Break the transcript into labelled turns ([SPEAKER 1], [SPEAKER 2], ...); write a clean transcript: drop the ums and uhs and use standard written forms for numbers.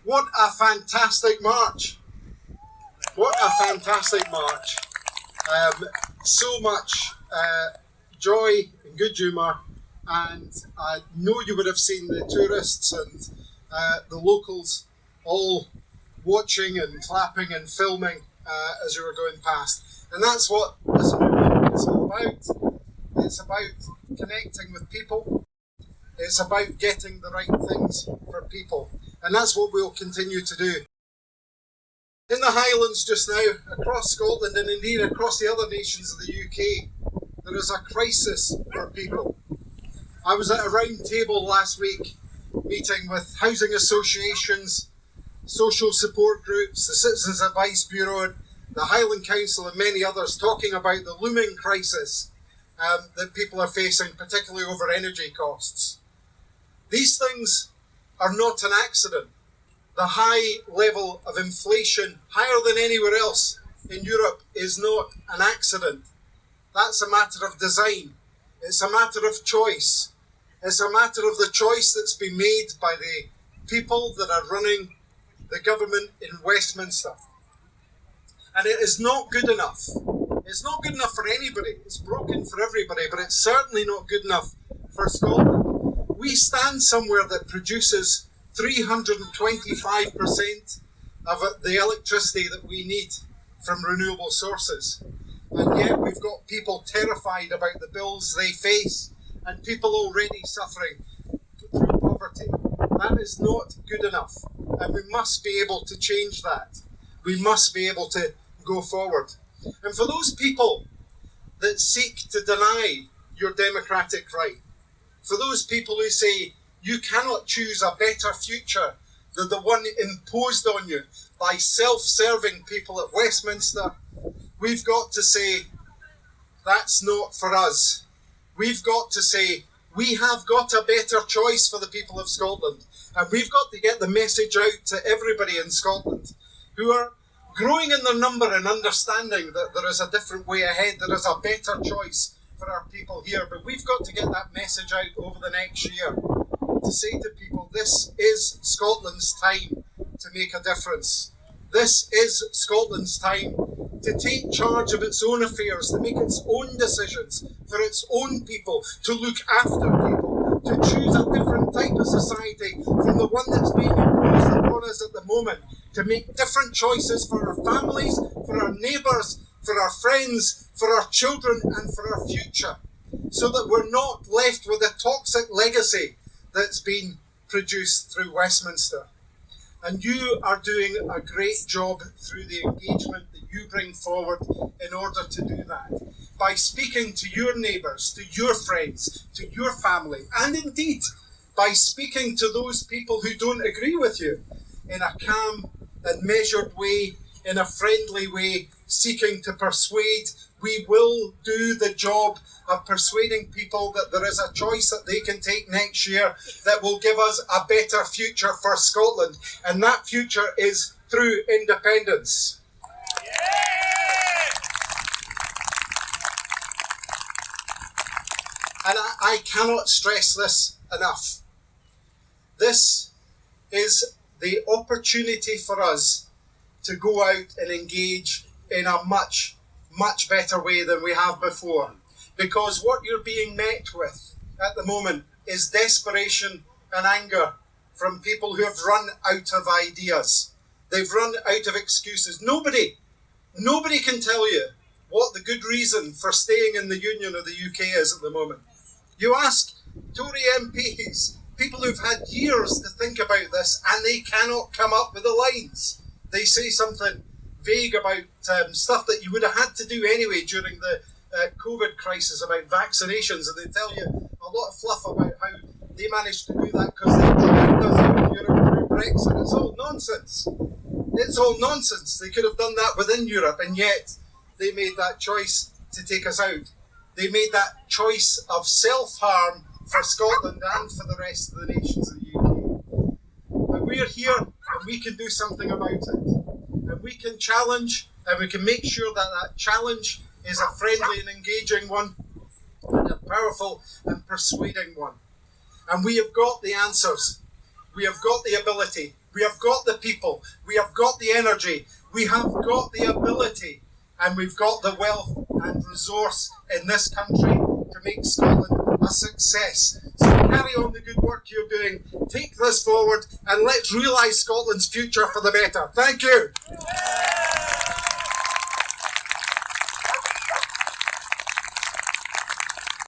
[SPEAKER 1] What a fantastic march. What a fantastic march. So much joy and good humour, and I know you would have seen the tourists and the locals all watching and clapping and filming as you were going past. And that's what this movement is all about. It's about connecting with people. It's about getting the right things for people. And that's what we'll continue to do. In the Highlands just now, across Scotland and indeed across the other nations of the UK, there is a crisis for people. I was at a round table last week meeting with housing associations, social support groups, the Citizens Advice Bureau, the Highland Council and many others talking about the looming crisis that people are facing, particularly over energy costs. These things are not an accident. The high level of inflation, higher than anywhere else in Europe, is not an accident. That's a matter of design. It's a matter of choice. It's a matter of the choice that's been made by the people that are running the government in Westminster. And it is not good enough. It's not good enough for anybody. It's broken for everybody, but it's certainly not good enough for Scotland. We stand somewhere that produces 325% of the electricity that we need from renewable sources. And yet we've got people terrified about the bills they face and people already suffering through poverty. That is not good enough. And we must be able to change that. We must be able to go forward. And for those people that seek to deny your democratic right, for those people who say you cannot choose a better future than the one imposed on you by self-serving people at Westminster, we've got to say that's not for us. We've got to say we have got a better choice for the people of Scotland, and we've got to get the message out to everybody in Scotland who are growing in their number and understanding that there is a different way ahead, there is a better choice for our people here. But we've got to get that message out over the next year to say to people, this is Scotland's time to make a difference. This is Scotland's time to take charge of its own affairs, to make its own decisions for its own people, to look after people, to choose a different type of society from the one that's being imposed upon us at the moment, to make different choices for our families, for our neighbours, for our friends, for our children and for our future, so that we're not left with a toxic legacy that's been produced through Westminster. And you are doing a great job through the engagement that you bring forward in order to do that. By speaking to your neighbours, to your friends, to your family, and indeed by speaking to those people who don't agree with you in a calm and measured way, in a friendly way, seeking to persuade. We will do the job of persuading people that there is a choice that they can take next year that will give us a better future for Scotland. And that future is through independence. And I cannot stress this enough. This is the opportunity for us to go out and engage in a much better way than we have before. Because what you're being met with at the moment is desperation and anger from people who have run out of ideas. They've run out of excuses. Nobody can tell you what the good reason for staying in the Union of the UK is at the moment. You ask Tory MPs, people who've had years to think about this, and they cannot come up with the lines. They say something vague about stuff that you would have had to do anyway during the COVID crisis about vaccinations, and they tell you a lot of fluff about how they managed to do that because they dragged us out of Europe through Brexit. It's all nonsense. It's all nonsense. They could have done that within Europe, and yet they made that choice to take us out. They made that choice of self-harm for Scotland and for the rest of the nations of the UK. But we're here and we can do something about it. And we can challenge, and we can make sure that that challenge is a friendly and engaging one, and a powerful and persuading one. And we have got the answers. We have got the ability. We have got the people, we have got the energy, we have got the ability, and we've got the wealth and resource in this country to make Scotland a success. So carry on the good work you're doing, take this forward, and let's realise Scotland's future for the better. Thank you.